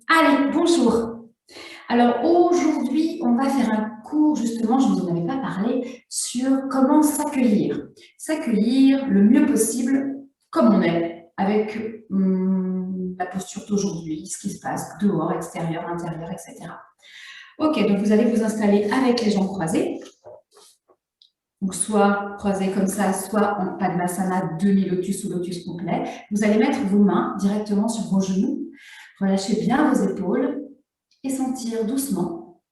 Allez, bonjour. Alors aujourd'hui, on va faire un cours, justement, je ne vous en avais pas parlé, sur comment s'accueillir. S'accueillir le mieux possible, comme on est, avec la posture d'aujourd'hui, ce qui se passe dehors, extérieur, intérieur, etc. Ok, donc vous allez vous installer avec les jambes croisées. Donc soit croisées comme ça, soit en Padmasana, demi-lotus ou lotus complet. Vous allez mettre vos mains directement sur vos genoux. Relâchez bien vos épaules et sentir doucement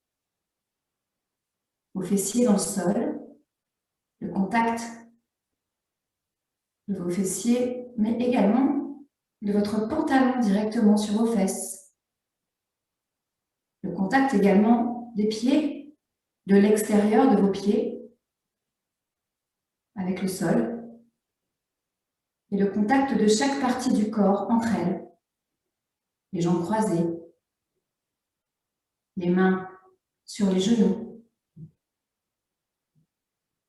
vos fessiers dans le sol, le contact de vos fessiers, mais également de votre pantalon directement sur vos fesses. Le contact également des pieds, de l'extérieur de vos pieds avec le sol et le contact de chaque partie du corps entre elles. Les jambes croisées, les mains sur les genoux.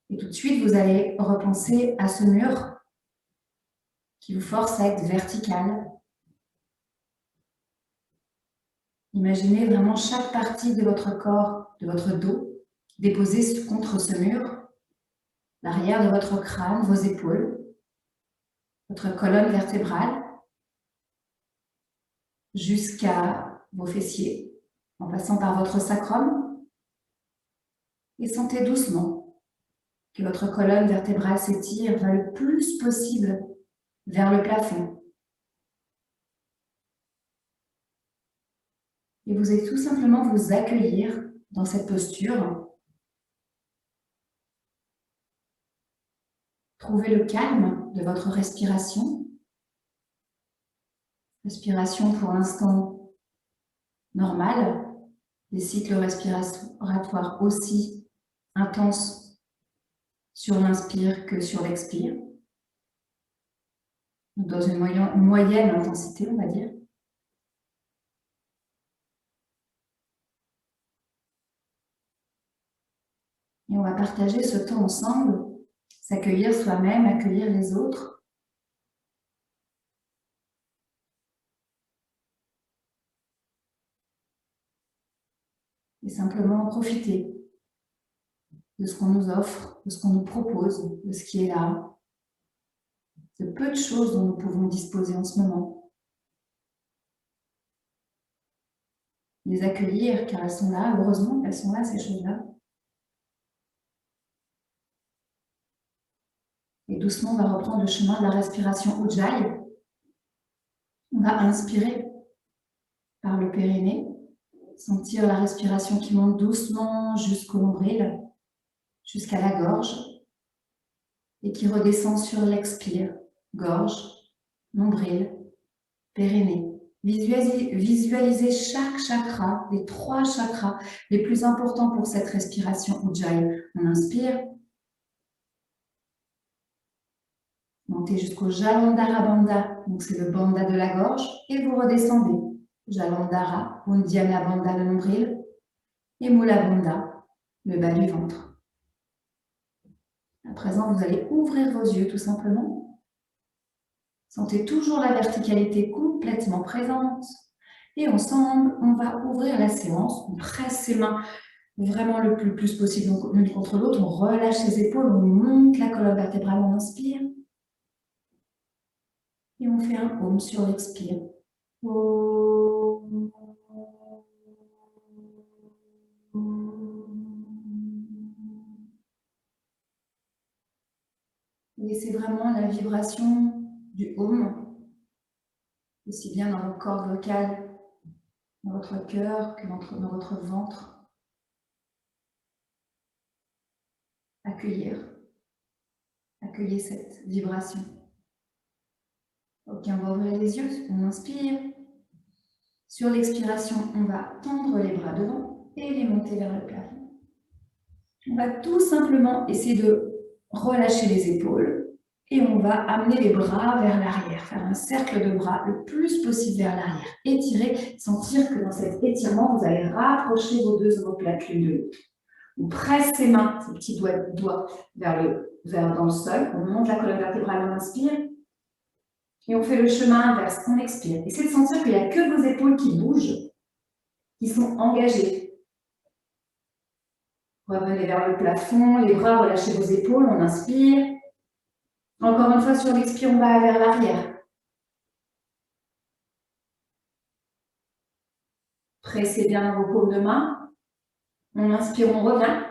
Et tout de suite, vous allez repenser à ce mur qui vous force à être vertical. Imaginez vraiment chaque partie de votre corps, de votre dos, déposée contre ce mur, l'arrière de votre crâne, vos épaules, votre colonne vertébrale, jusqu'à vos fessiers, en passant par votre sacrum. Et sentez doucement que votre colonne vertébrale s'étire le plus possible vers le plafond. Et vous allez tout simplement vous accueillir dans cette posture. Trouvez le calme de votre respiration. Respiration pour l'instant normale. Des cycles respiratoires aussi intenses sur l'inspire que sur l'expire. Dans une moyenne intensité, on va dire. Et on va partager ce temps ensemble, s'accueillir soi-même, accueillir les autres. Et simplement profiter de ce qu'on nous offre, de ce qu'on nous propose, de ce qui est là, de peu de choses dont nous pouvons disposer en ce moment. Les accueillir car elles sont là, heureusement qu'elles sont là, ces choses-là. Et doucement, on va reprendre le chemin de la respiration Ujjayi. On va inspirer par le périnée, sentir la respiration qui monte doucement jusqu'au nombril, jusqu'à la gorge, et qui redescend sur l'expire, gorge, nombril, périnée. Visualisez chaque chakra, les 3 chakras les plus importants pour cette respiration Ujjayi. On inspire, montez jusqu'au Jalandhara Bandha, donc c'est le bandha de la gorge, et vous redescendez. Jalandhara, Uddiyana Bandha, le nombril, et Mula Bandha, le bas du ventre. À présent, vous allez ouvrir vos yeux tout simplement. Sentez toujours la verticalité complètement présente. Et ensemble, on va ouvrir la séance. On presse ses mains vraiment le plus possible l'une contre l'autre. On relâche les épaules, on monte la colonne vertébrale, on inspire. Et on fait un Om sur l'expire. Om. Laissez vraiment la vibration du Om, aussi bien dans vos cordes vocales, dans votre cœur que dans votre ventre. Accueillez cette vibration. Ok, on va ouvrir les yeux, on inspire. Sur l'expiration, on va tendre les bras devant et les monter vers le plafond. On va tout simplement essayer de relâcher les épaules et on va amener les bras vers l'arrière, faire un cercle de bras le plus possible vers l'arrière. Étirer, sentir que dans cet étirement, vous allez rapprocher vos deux omoplates l'une de l'autre. On presse ses mains, ces petits doigts vers dans le sol, on monte la colonne vertébrale, on inspire. Et on fait le chemin inverse, on expire. Essayez de sentir qu'il n'y a que vos épaules qui bougent, qui sont engagées. Revenez vers le plafond, les bras, relâchez vos épaules, on inspire. Encore une fois, sur l'expire, on va vers l'arrière. Pressez bien dans vos paumes de main. On inspire, on revient.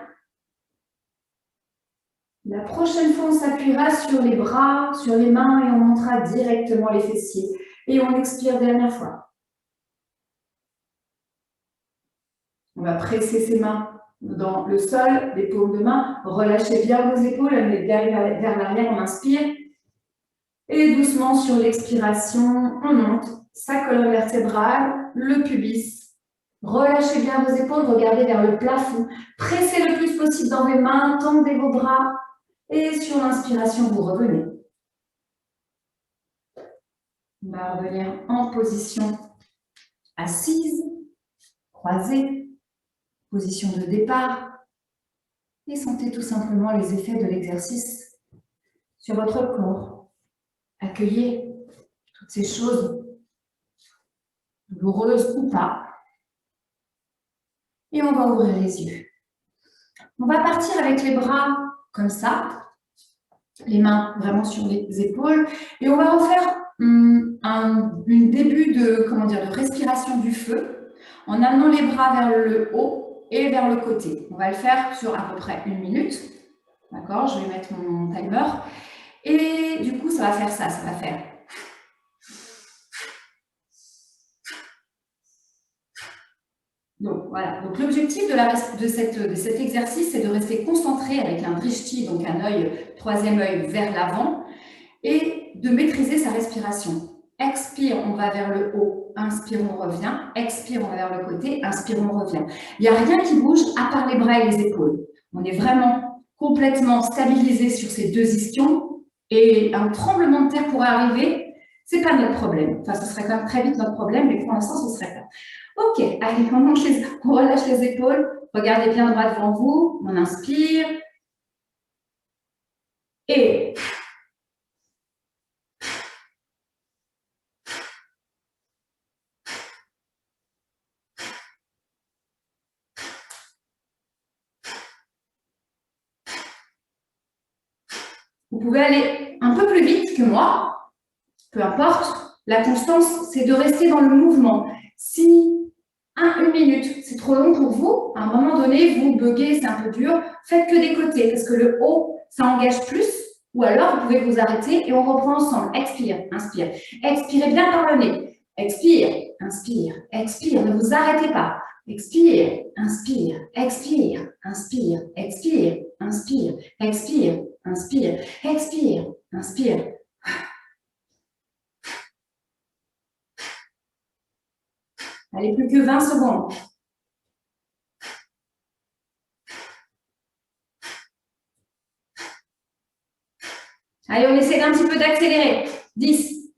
La prochaine fois, on s'appuiera sur les bras, sur les mains et on montera directement les fessiers. Et on expire dernière fois. On va presser ses mains dans le sol, les paumes de main. Relâchez bien vos épaules, vers l'arrière, on inspire. Et doucement, sur l'expiration, on monte sa colonne vertébrale, le pubis. Relâchez bien vos épaules, regardez vers le plafond. Pressez le plus possible dans vos mains, tendez vos bras. Et sur l'inspiration, vous revenez. On va revenir en position assise, croisée, position de départ. Et sentez tout simplement les effets de l'exercice sur votre corps. Accueillez toutes ces choses douloureuses ou pas. Et on va ouvrir les yeux. On va partir avec les bras comme ça, les mains vraiment sur les épaules. Et on va refaire un début de respiration du feu en amenant les bras vers le haut et vers le côté. On va le faire sur à peu près 1 minute. D'accord, je vais mettre mon timer. Et du coup, ça va faire ça, ça va faire. Donc voilà, donc l'objectif de cet exercice, c'est de rester concentré avec un drishti, donc un œil, troisième œil vers l'avant, et de maîtriser sa respiration. Expire, on va vers le haut, inspire, on revient, expire, on va vers le côté, inspire, on revient. Il n'y a rien qui bouge à part les bras et les épaules. On est vraiment complètement stabilisé sur ces deux ischions et un tremblement de terre pourrait arriver, ce n'est pas notre problème. Enfin, ce serait quand même très vite notre problème, mais pour l'instant, ce serait pas. Ok, allez, on relâche les épaules, regardez bien droit devant vous, on inspire et vous pouvez aller un peu plus vite que moi, peu importe. La constance, c'est de rester dans le mouvement. Si 1 minute, c'est trop long pour vous, à un moment donné, vous buguez, c'est un peu dur, faites que des côtés, parce que le haut, ça engage plus, ou alors vous pouvez vous arrêter et on reprend ensemble. Expire, inspire. Expirez bien par le nez. Expire, inspire, expire, ne vous arrêtez pas. Expire, inspire, expire, inspire, expire, inspire, expire, inspire, expire, inspire. Allez, plus que 20 secondes. Allez, on essaie d'un petit peu d'accélérer. 10.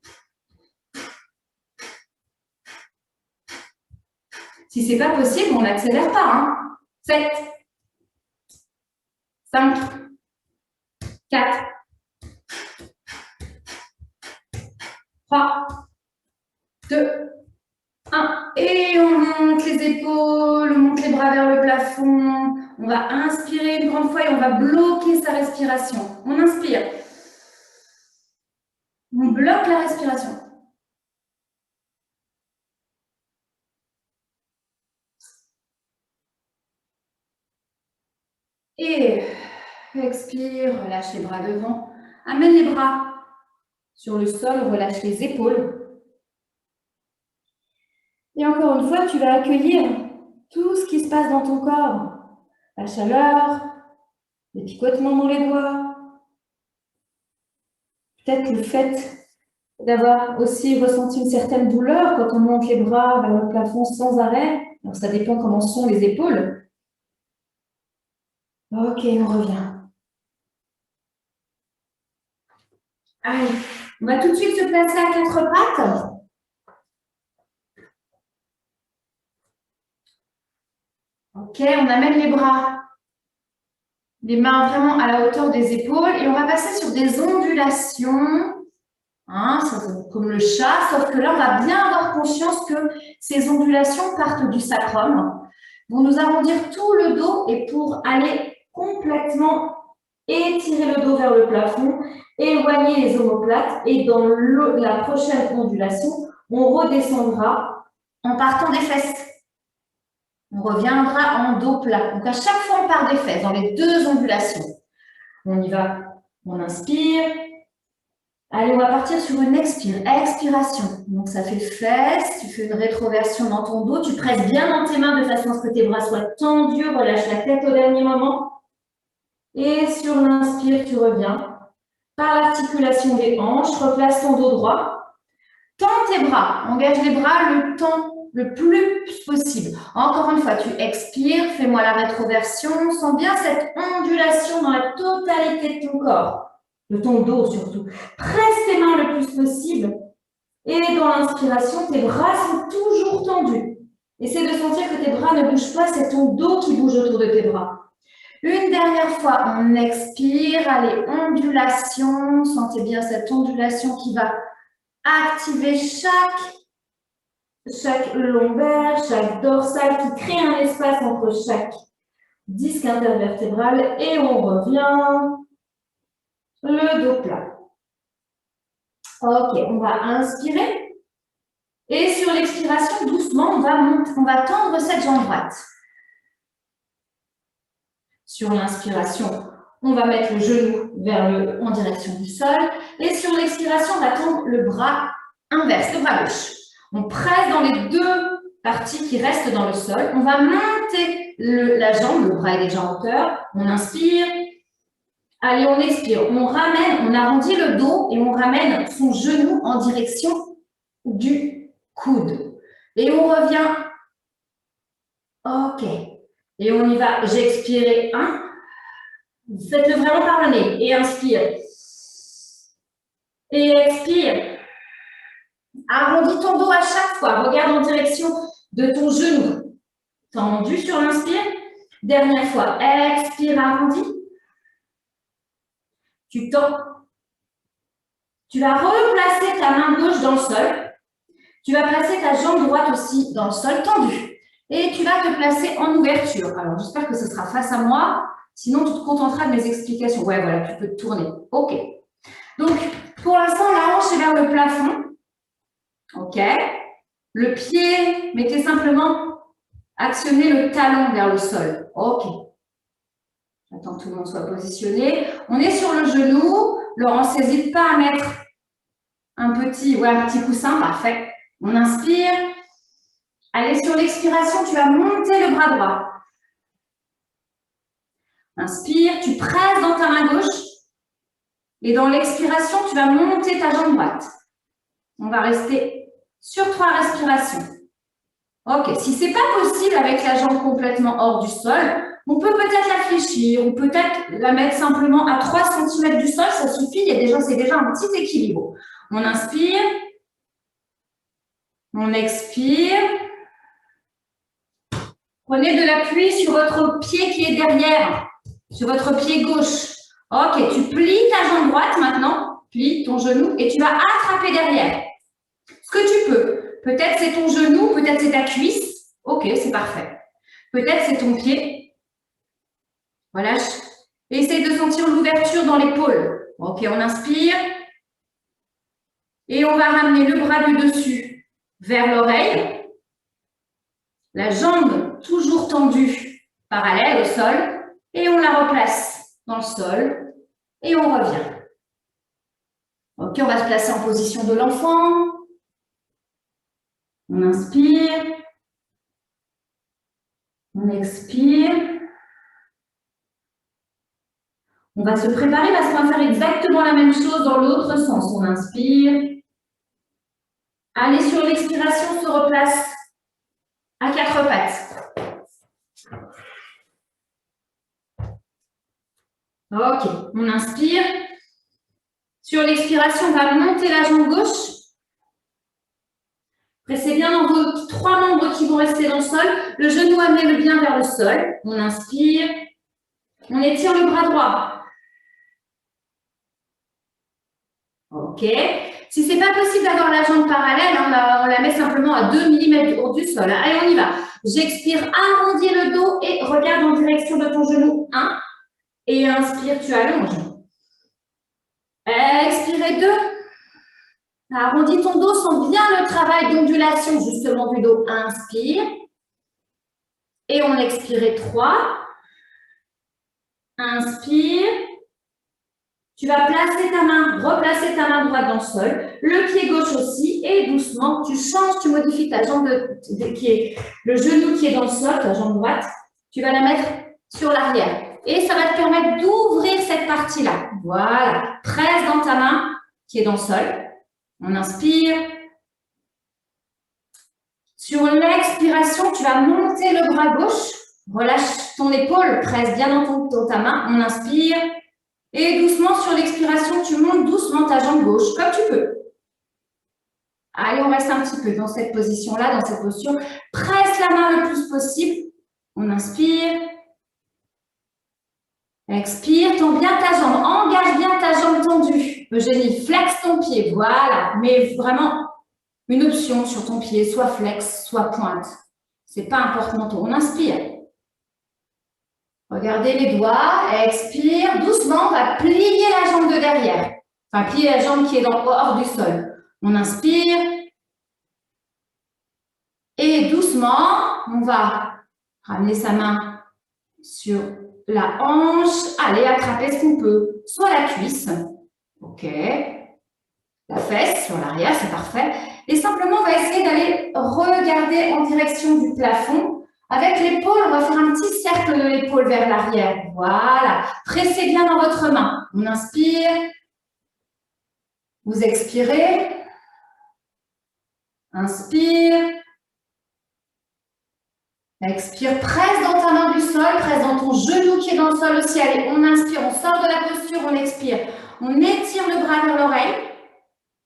Si ce n'est pas possible, on n'accélère pas. Hein. 7. 5. 4. 3. 2. 1. Et on monte les épaules, on monte les bras vers le plafond. On va inspirer une grande fois et on va bloquer sa respiration. On inspire. On bloque la respiration. Et expire, relâche les bras devant. Amène les bras sur le sol, relâche les épaules. Et encore une fois, tu vas accueillir tout ce qui se passe dans ton corps. La chaleur, les picotements dans les doigts. Peut-être le fait d'avoir aussi ressenti une certaine douleur quand on monte les bras vers le plafond sans arrêt. Alors, ça dépend comment sont les épaules. Ok, on revient. Allez, on va tout de suite se placer à 4 pattes. Ok, on amène les bras, les mains vraiment à la hauteur des épaules et on va passer sur des ondulations Hein, comme le chat, sauf que là, on va bien avoir conscience que ces ondulations partent du sacrum, vont nous arrondir tout le dos et pour aller complètement étirer le dos vers le plafond, éloigner les omoplates et dans la prochaine ondulation, on redescendra en partant des fesses. On reviendra en dos plat. Donc, à chaque fois, on part des fesses dans les deux ondulations. On y va. On inspire. Allez, on va partir sur une expiration. Donc, ça fait fesses. Tu fais une rétroversion dans ton dos. Tu presses bien dans tes mains de façon à ce que tes bras soient tendus. Relâche la tête au dernier moment. Et sur l'inspire, tu reviens par l'articulation des hanches. Replace ton dos droit. Tends tes bras. Engage les bras le temps le plus possible. Encore une fois, tu expires, fais-moi la rétroversion. Sens bien cette ondulation dans la totalité de ton corps, de ton dos surtout. Presse tes mains le plus possible. Et dans l'inspiration, tes bras sont toujours tendus. Essaie de sentir que tes bras ne bougent pas, c'est ton dos qui bouge autour de tes bras. Une dernière fois, on expire. Allez, ondulation. Sentez bien cette ondulation qui va activer chaque lombaire, chaque dorsale qui crée un espace entre chaque disque intervertébral et on revient le dos plat. Ok, on va inspirer et sur l'expiration, doucement, on va tendre cette jambe droite. Sur l'inspiration, on va mettre le genou en direction du sol et sur l'expiration, on va tendre le bras inverse, le bras gauche. On presse dans les deux parties qui restent dans le sol. On va monter la jambe, le bras est déjà en hauteur. On inspire. Allez, on expire. On ramène, on arrondit le dos et on ramène son genou en direction du coude. Et on revient. Ok. Et on y va. J'ai expiré 1. Faites-le vraiment par le nez. Et inspire. Et expire. Arrondis ton dos à chaque fois. Regarde en direction de ton genou. Tendu sur l'inspire. Dernière fois. Expire, arrondi. Tu tends. Tu vas replacer ta main gauche dans le sol. Tu vas placer ta jambe droite aussi dans le sol, tendue. Et tu vas te placer en ouverture. Alors, j'espère que ce sera face à moi. Sinon, tu te contenteras de mes explications. Ouais, voilà, tu peux te tourner. OK. Donc, pour l'instant, la hanche est vers le plafond. OK. Le pied, mettez simplement, actionnez le talon vers le sol. OK. J'attends que tout le monde soit positionné. On est sur le genou. Laurence, n'hésite pas à mettre un petit coussin. Parfait. On inspire. Allez, sur l'expiration, tu vas monter le bras droit. Inspire, tu presses dans ta main gauche. Et dans l'expiration, tu vas monter ta jambe droite. On va rester sur 3 respirations. Ok, si ce n'est pas possible avec la jambe complètement hors du sol, on peut peut-être la fléchir ou peut-être la mettre simplement à 3 cm du sol, ça suffit, c'est déjà un petit équilibre. On inspire, on expire. Prenez de l'appui sur votre pied qui est derrière, sur votre pied gauche. Ok, tu plies ta jambe droite maintenant, plie ton genou et tu vas attraper derrière. Ce que tu peux. Peut-être c'est ton genou, peut-être c'est ta cuisse. Ok, c'est parfait. Peut-être c'est ton pied. Relâche. Essaye de sentir l'ouverture dans l'épaule. Ok, on inspire. Et on va ramener le bras du dessus vers l'oreille. La jambe toujours tendue, parallèle au sol. Et on la replace dans le sol. Et on revient. Ok, on va se placer en position de l'enfant. On inspire. On expire. On va se préparer parce qu'on va faire exactement la même chose dans l'autre sens. On inspire. Allez, sur l'expiration, on se replace à 4 pattes. Ok, on inspire. Sur l'expiration, on va monter la jambe gauche. Pressez bien dans vos 3 membres qui vont rester dans le sol. Le genou, amenez-le bien vers le sol. On inspire. On étire le bras droit. Ok. Si ce n'est pas possible d'avoir la jambe parallèle, on la met simplement à 2 mm du sol. Allez, on y va. J'expire, arrondis le dos et regarde en direction de ton genou. 1. Et inspire, tu allonges. Expirez 2. Arrondis ton dos, sens bien le travail d'ondulation justement du dos. Inspire. Et on expire 3. Inspire. Tu vas placer ta main, replacer ta main droite dans le sol, le pied gauche aussi, et doucement, tu changes, tu modifies ta jambe qui est le genou qui est dans le sol, ta jambe droite, tu vas la mettre sur l'arrière. Et ça va te permettre d'ouvrir cette partie-là. Voilà. Presse dans ta main qui est dans le sol. On inspire. Sur l'expiration, tu vas monter le bras gauche. Relâche ton épaule, presse bien dans ta main. On inspire. Et doucement, sur l'expiration, tu montes doucement ta jambe gauche, comme tu peux. Allez, on reste un petit peu dans cette position-là, dans cette posture. Presse la main le plus possible. On inspire. Expire, tends bien ta jambe. Engage bien ta jambe tendue. Eugénie, flex ton pied. Voilà. Mais vraiment, une option sur ton pied, soit flex, soit pointe. Ce n'est pas important. On inspire. Regardez les doigts, expire, doucement, on va plier la jambe de derrière. Enfin, plier la jambe qui est hors du sol. On inspire. Et doucement, on va ramener sa main sur la hanche. Allez, attraper ce qu'on peut. Soit la cuisse. OK. La fesse sur l'arrière, c'est parfait. Et simplement, on va essayer d'aller regarder en direction du plafond. Avec l'épaule, on va faire un petit cercle de l'épaule vers l'arrière. Voilà. Pressez bien dans votre main. On inspire. Vous expirez. Inspire. Expire. Presse dans ta main du sol. Presse dans ton genou qui est dans le sol aussi. Allez, on inspire. On sort de la posture. On expire. On étire le bras vers l'oreille.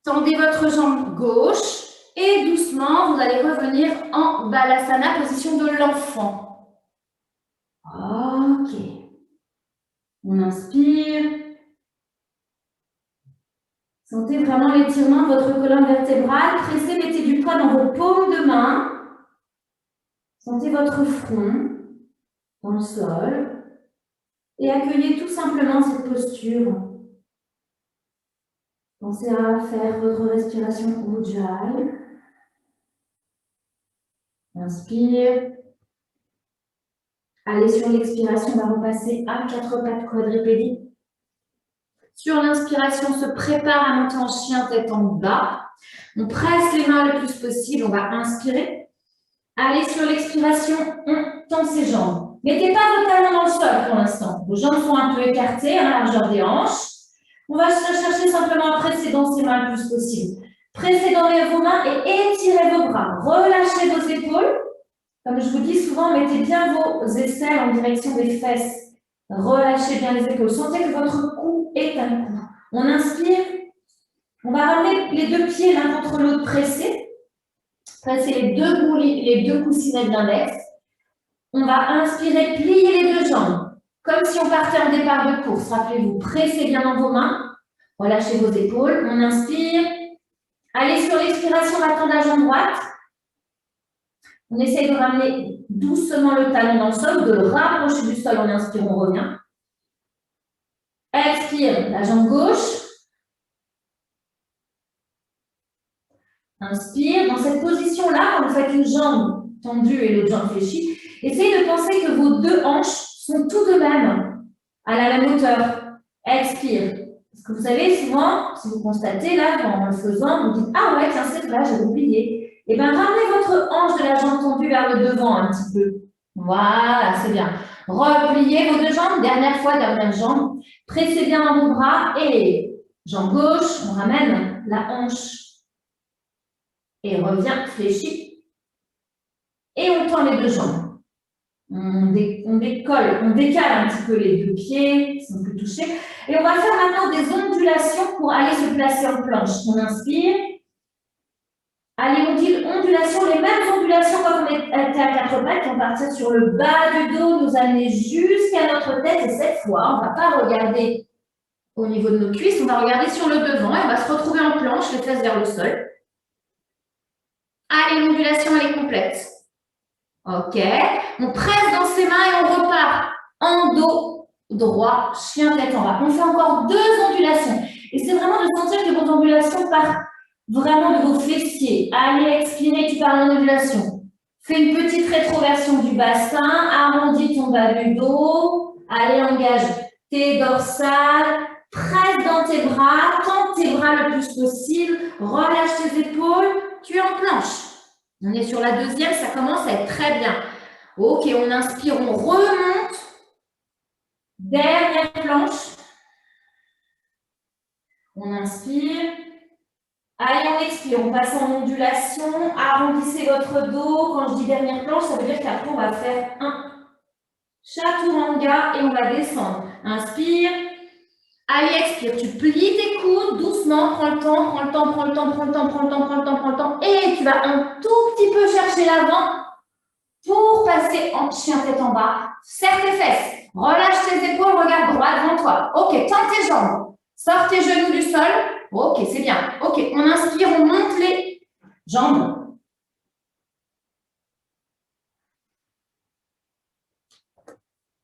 Tendez votre jambe gauche. Et doucement, vous allez revenir en Balasana, position de l'enfant. OK. On inspire. Sentez vraiment l'étirement de votre colonne vertébrale. Pressez, mettez du poids dans vos paumes de main. Sentez votre front dans le sol. Et accueillez tout simplement cette posture. Pensez à faire votre respiration Ujjayi. Inspire. Allez, sur l'expiration, on va repasser à 4 pattes quadripédiques. Sur l'inspiration, on se prépare à monter en chien tête en bas. On presse les mains le plus possible. On va inspirer. Allez, sur l'expiration, on tend ses jambes. Mettez pas vos talons dans le sol pour l'instant. Vos jambes sont un peu écartées à la largeur des hanches. On va chercher simplement à presser dans ses mains le plus possible. Pressez dans vos mains et étirez vos bras. Relâchez vos épaules. Comme je vous dis souvent, mettez bien vos aisselles en direction des fesses. Relâchez bien les épaules. Sentez que votre cou est un cou. On inspire. On va ramener les deux pieds l'un contre l'autre pressés. Pressez les deux coussinets de l'index. On va inspirer, plier les deux jambes. Comme si on partait en départ de course. Rappelez-vous, pressez bien dans vos mains. Relâchez vos épaules. On inspire. Allez, sur l'expiration, on va tendre la jambe droite. On essaye de ramener doucement le talon dans le sol, de le rapprocher du sol. On inspire, on revient. Expire, la jambe gauche. Inspire. Dans cette position-là, quand vous faites une jambe tendue et l'autre jambe fléchie, essayez de penser que vos deux hanches sont tout de même à la même hauteur. Expire. Parce que vous savez, souvent, si vous constatez là, en le faisant, vous dites « Ah ouais, tiens, c'est vrai, j'avais oublié ». Et bien, ramenez votre hanche de la jambe tendue vers le devant un petit peu. Voilà, c'est bien. Repliez vos deux jambes, dernière fois, dernière jambe. Pressez bien dans vos bras et jambe gauche, on ramène la hanche et revient fléchi. Et on tend les deux jambes. On décolle, on décale un petit peu les deux pieds, si on peut toucher. Et on va faire maintenant des ondulations pour aller se placer en planche. On inspire. Allez, on dit ondulation, les mêmes ondulations quand on était à 4 pattes, qui vont partir sur le bas du dos, nous amener jusqu'à notre tête. Et cette fois, on ne va pas regarder au niveau de nos cuisses. On va regarder sur le devant et on va se retrouver en planche, les fesses vers le sol. Allez, l'ondulation, elle est complète. OK. On presse dans ses mains et on repart en dos droit, chien tête en bas. On fait encore 2 ondulations. Et c'est vraiment de sentir que vos ondulations partent vraiment de vos fessiers. Allez, expirez, tu pars en ondulation. Fais une petite rétroversion du bassin, arrondis ton bas du dos. Allez, engage tes dorsales, presse dans tes bras, tends tes bras le plus possible, relâche tes épaules, tu es en planche. On est sur la deuxième, ça commence à être très bien. Ok, on inspire, on remonte. Dernière planche. On inspire. Allez, on expire, on passe en ondulation. Arrondissez votre dos. Quand je dis dernière planche, ça veut dire qu'après, on va faire un chaturanga et on va descendre. Inspire. Allez, expire. Tu plies tes coudes doucement. Prends le temps, prends le temps, prends le temps, prends le temps, prends le temps, prends le temps, prends le temps. Et tu vas un tout petit peu chercher l'avant pour passer en chien tête en bas. Serre tes fesses. Relâche tes épaules, regarde droit devant toi. Ok, tends tes jambes. Sors tes genoux du sol. Ok, c'est bien. Ok, on inspire, on monte les jambes.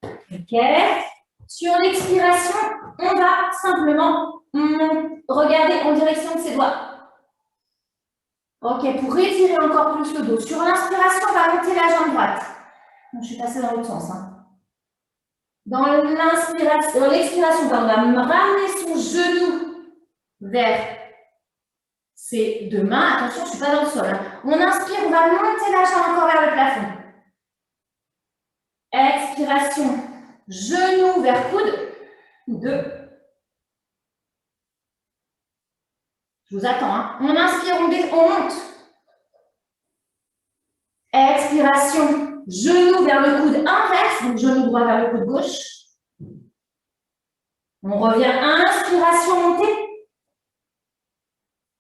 Ok. Sur l'expiration, on va simplement regarder en direction de ses doigts. Ok, pour étirer encore plus le dos. Sur l'inspiration, on va monter la jambe droite. Je suis passée dans l'autre sens. Dans l'expiration, on va ramener son genou vers ses 2 mains. Attention, je ne suis pas dans le sol. On inspire, on va monter la jambe encore vers le plafond. Expiration, genou vers coude. 2. Je vous attends. On inspire, on monte. Expiration, genou vers le coude inverse, donc genou droit vers le coude gauche. On revient, inspiration, montée.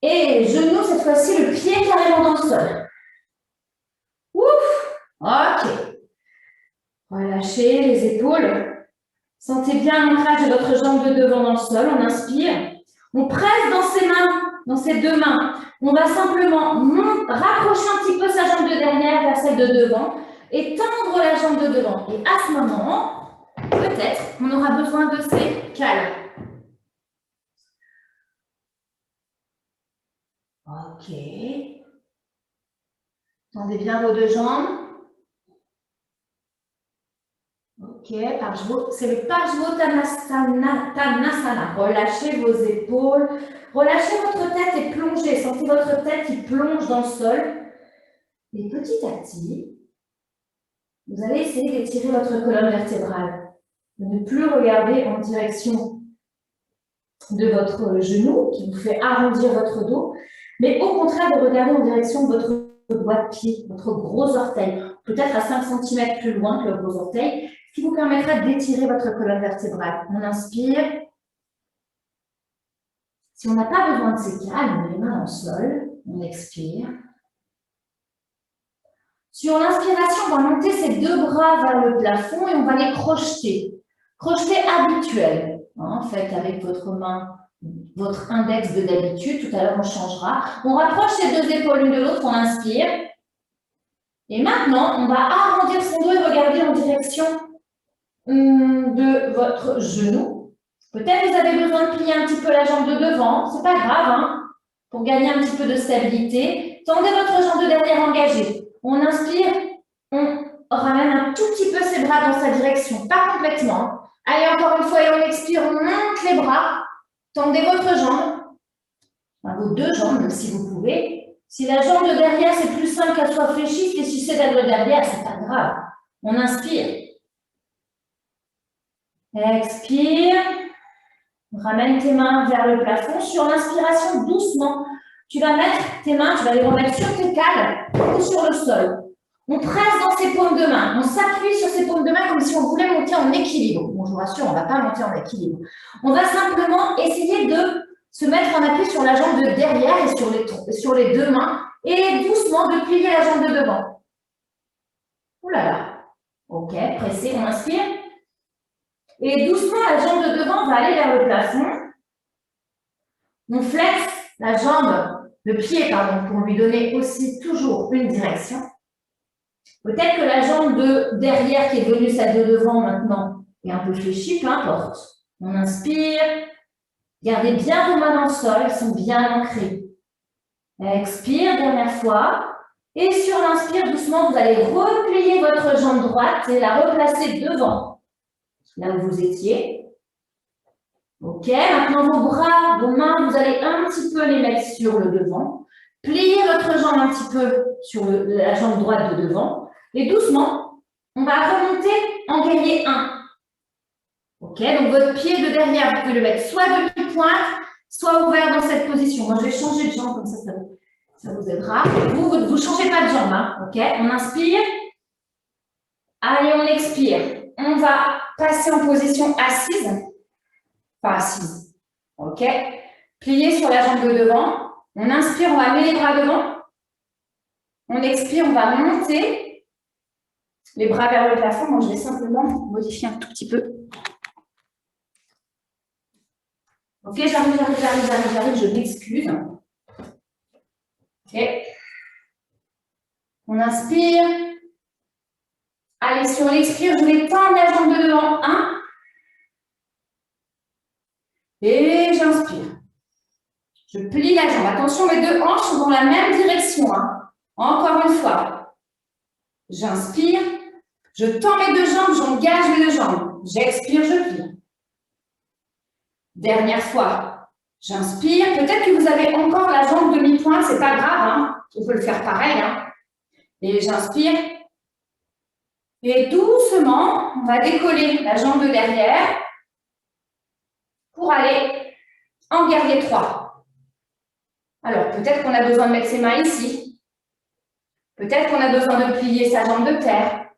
Et genou, cette fois-ci, le pied carrément dans le sol. Ouf. Ok. Relâchez les épaules. Sentez bien l'ancrage de votre jambe de devant dans le sol. On inspire. On presse dans ses mains, dans ses 2 mains. On va simplement rapprocher un petit peu sa jambe de derrière vers celle de devant et tendre la jambe de devant. Et à ce moment, peut-être, on aura besoin de ces cales. Ok. Tendez bien vos 2 jambes. Ok, c'est le Parsvottanasana. Relâchez vos épaules. Relâchez votre tête et plongez. Sentez votre tête qui plonge dans le sol. Et petit à petit, vous allez essayer d'étirer votre colonne vertébrale. De ne plus regarder en direction de votre genou, qui vous fait arrondir votre dos, mais au contraire de regarder en direction de votre doigt de pied, votre gros orteil, peut-être à 5 cm plus loin que le gros orteil, ce qui vous permettra d'étirer votre colonne vertébrale. On inspire. Si on n'a pas besoin de ces cales, on met les mains dans le sol, on expire. Sur l'inspiration, on va monter ses 2 bras vers le plafond et on va les crocheter. Crocheté habituel. Faites avec votre main, votre index de d'habitude. Tout à l'heure, on changera. On rapproche ces 2 épaules l'une de l'autre, on inspire. Et maintenant, on va arrondir son dos et regarder en direction de votre genou. Peut-être vous avez besoin de plier un petit peu la jambe de devant. Ce n'est pas grave, pour gagner un petit peu de stabilité. Tendez votre jambe de derrière engagée. On inspire, on ramène un tout petit peu ses bras dans sa direction, pas complètement. Allez, encore une fois, et on expire, on monte les bras. Tendez votre jambe, vos 2 jambes, si vous pouvez. Si la jambe de derrière, c'est plus simple qu'elle soit fléchie, fléchissez la de derrière, c'est pas grave. On inspire. Expire. Ramène tes mains vers le plafond. Sur l'inspiration, doucement, tu vas mettre tes mains, tu vas les remettre sur tes cales ou sur le sol. On presse dans ses paumes de main. On s'appuie sur ses paumes de main comme si on voulait monter en équilibre. Bon, je vous rassure, on ne va pas monter en équilibre. On va simplement essayer de se mettre en appui sur la jambe de derrière et sur les 2 mains et doucement de plier la jambe de devant. Ouh là là. Ok, pressez, on inspire. Et doucement, la jambe de devant va aller vers le plafond. On flexe la jambe, le pied, pardon, pour lui donner aussi toujours une direction. Peut-être que la jambe de derrière qui est devenue celle de devant maintenant est un peu fléchie, peu importe. On inspire. Gardez bien vos mains dans le sol, elles sont bien ancrées. Expire, dernière fois. Et sur l'inspire, doucement, vous allez replier votre jambe droite et la replacer devant, là où vous étiez. Ok, maintenant vos bras, vos mains, vous allez un petit peu les mettre sur le devant. Pliez votre jambe un petit peu sur la jambe droite de devant. Et doucement, on va remonter en guerrier 1. Ok, donc votre pied de derrière, vous pouvez le mettre soit demi-pointe, soit ouvert dans cette position. Moi, je vais changer de jambe, comme ça vous aidera. Vous ne changez pas de jambe, hein, ok? On inspire. Allez, on expire. On va passer en position assise. Pas assise, ok? Plié sur la jambe de devant. On inspire, on va mettre les bras devant. On expire, on va monter les bras vers le plafond. Moi, je vais simplement modifier un tout petit peu. Ok, j'arrive, je m'excuse. Ok. On inspire. Allez, sur l'expire, je vais tendre la jambe de devant. 1. Et j'inspire. Je plie la jambe. Attention, mes deux hanches sont dans la même direction. Hein. Encore une fois. J'inspire. Je tends mes deux jambes, j'engage mes deux jambes. J'expire, je plie. Dernière fois. J'inspire. Peut-être que vous avez encore la jambe demi-pointe, c'est pas grave. Hein. On peut le faire pareil. Hein. Et j'inspire. Et doucement, on va décoller la jambe de derrière pour aller en guerrier 3. Alors, peut-être qu'on a besoin de mettre ses mains ici. Peut-être qu'on a besoin de plier sa jambe de terre.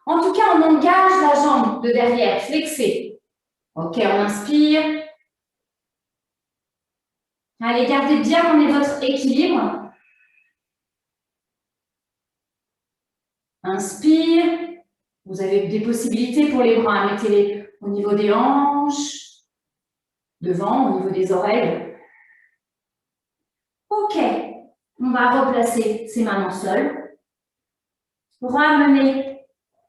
En tout cas, on engage la jambe de derrière, flexée. Ok, on inspire. Allez, gardez bien votre équilibre. Inspire. Vous avez des possibilités pour les bras. Mettez-les au niveau des hanches, devant, au niveau des oreilles. Ok, on va replacer ses mains dans le sol. Ramener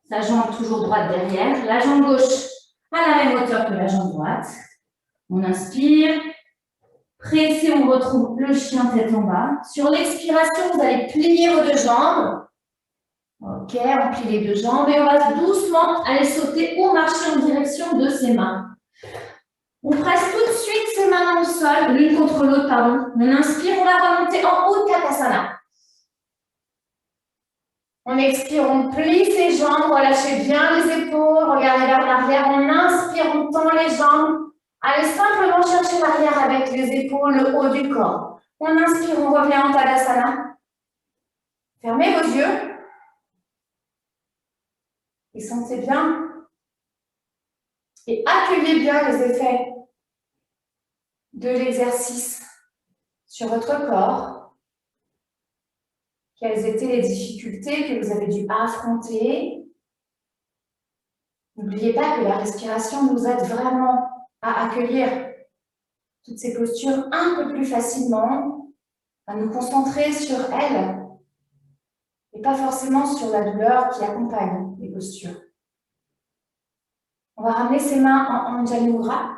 sa jambe toujours droite derrière. La jambe gauche à la même hauteur que la jambe droite. On inspire. Pressez, on retrouve le chien tête en bas. Sur l'expiration, vous allez plier vos deux jambes. Ok, on plie les deux jambes et on va doucement aller sauter ou marcher en direction de ses mains. On presse tout de suite ses mains dans le sol, l'une contre l'autre, pardon. On inspire, on va remonter en haut de Katasana. On expire, on plie ses jambes, relâchez bien les épaules, regardez vers l'arrière. On inspire, on tend les jambes. Allez simplement chercher l'arrière avec les épaules, le haut du corps. On inspire, on revient en Tadasana. Fermez vos yeux. Et sentez bien. Et accueillez bien les effets de l'exercice sur votre corps. Quelles étaient les difficultés que vous avez dû affronter? N'oubliez pas que la respiration nous aide vraiment à accueillir toutes ces postures un peu plus facilement, à nous concentrer sur elles et pas forcément sur la douleur qui accompagne les postures. On va ramener ses mains en Anjali Mudra.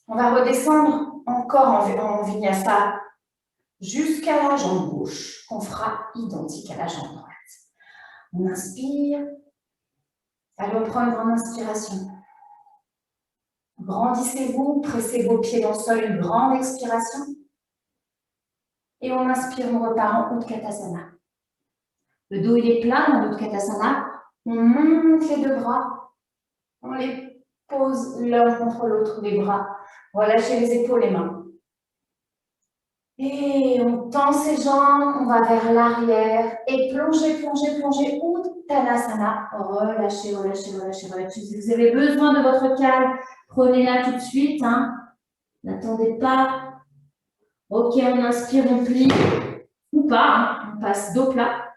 On va redescendre encore en Vinyasa jusqu'à la jambe gauche, qu'on fera identique à la jambe droite. On inspire. Allez, on prend une grande inspiration. Grandissez-vous, pressez vos pieds dans le sol, une grande expiration. Et on inspire, on repart en Utkatasana. Le dos, il est plein dans l'Utkatasana. On monte les deux bras. On les pose l'un contre l'autre, les bras. Relâchez les épaules, les mains. Et on tend ses jambes, on va vers l'arrière. Et plongez, plongez, plongez. Uttanasana. Relâchez, relâchez, relâchez, relâchez. Si vous avez besoin de votre calme, prenez-la tout de suite. Hein. N'attendez pas. Ok, on inspire, on plie. Ou pas, hein. On passe dos plat.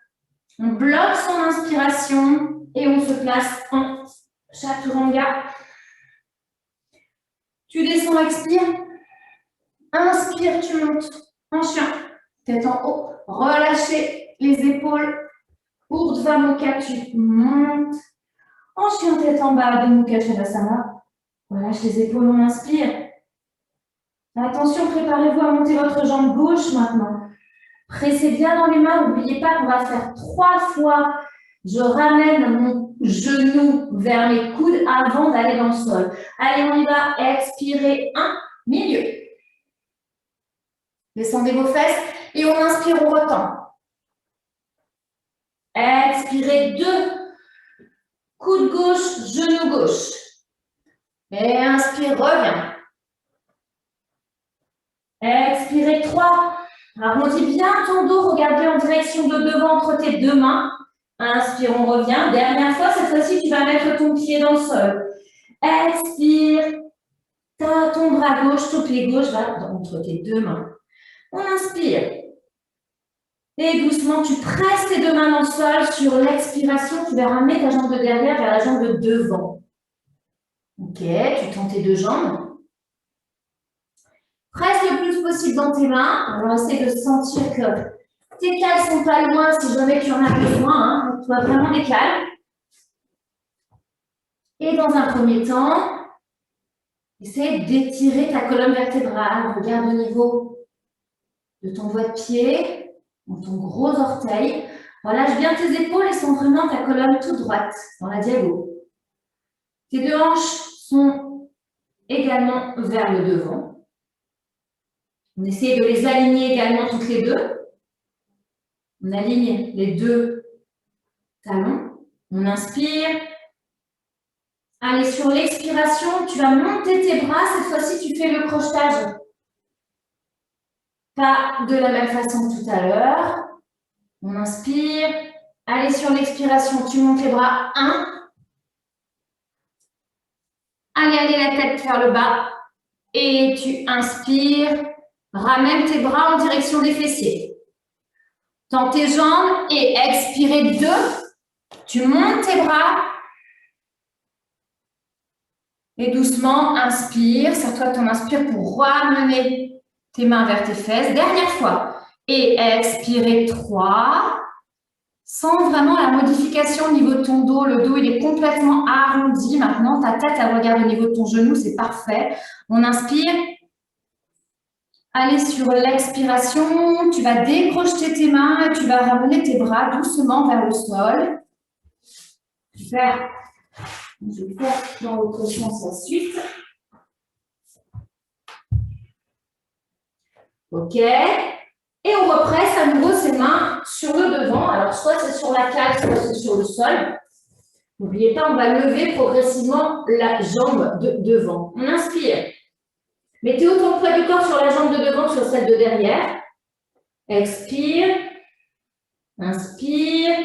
On bloque son inspiration et on se place en Chaturanga. Tu descends, expire. inspire, tu montes. En chien. Tête en haut. Relâchez les épaules. Urdhva Mukha, tu montes. En chien, tête en bas de Mukha Svanasana. Relâche les épaules, on inspire. Attention, préparez-vous à monter votre jambe gauche maintenant. Pressez bien dans les mains. N'oubliez pas qu'on va faire 3 fois. Je ramène mon genou vers mes coudes avant d'aller dans le sol. Allez, on y va. Expirez. 1, milieu. Descendez vos fesses et on inspire, on retend. Expirez. 2. Coude gauche, genou gauche. Et inspire, reviens. Expirez. 3. Arrondis bien ton dos, regardez en direction de devant entre tes deux mains. Inspire, on revient. Dernière fois, cette fois-ci, tu vas mettre ton pied dans le sol. Expire. Ton bras gauche, ton pied gauche va entre tes deux mains. On inspire. Et doucement, tu presses tes deux mains dans le sol. Sur l'expiration, tu vas ramener ta jambe de derrière vers la jambe de devant. Ok, tu tends tes deux jambes. Presse le plus possible dans tes mains. Alors, essaie de sentir que tes cales ne sont pas loin si jamais tu en as besoin. Hein. Tu as vraiment des cales. Et dans un premier temps, essaie d'étirer ta colonne vertébrale. Regarde au niveau de ton doigt de pied, dans ton gros orteil. Relâche bien tes épaules et sens vraiment ta colonne toute droite dans la diagonale. Tes deux hanches sont également vers le devant. On essaie de les aligner également toutes les deux. On aligne les deux talons. On inspire. Allez, sur l'expiration, tu vas monter tes bras. Cette fois-ci, tu fais le crochetage. Pas de la même façon que tout à l'heure. On inspire. Allez, sur l'expiration, tu montes les bras. 1. Allez la tête vers le bas. Et tu inspires. Ramène tes bras en direction des fessiers. Tends tes jambes et expirez 2. Tu montes tes bras. Et doucement, inspire. Serre-toi ton inspire pour ramener tes mains vers tes fesses. Dernière fois. Et expirez 3. Sens vraiment la modification au niveau de ton dos. Le dos, il est complètement arrondi. Maintenant, ta tête, elle regarde au niveau de ton genou. C'est parfait. On inspire. Allez, sur l'expiration, tu vas décrocher tes mains et tu vas ramener tes bras doucement vers le sol. Super. Je vais faire dans l'autre sens la suite. OK. Et on represse à nouveau ses mains sur le devant. Alors, soit c'est sur la cale, soit c'est sur le sol. N'oubliez pas, on va lever progressivement la jambe de devant. On inspire. Mettez autant de poids du corps sur la jambe de devant que sur celle de derrière. Expire. Inspire.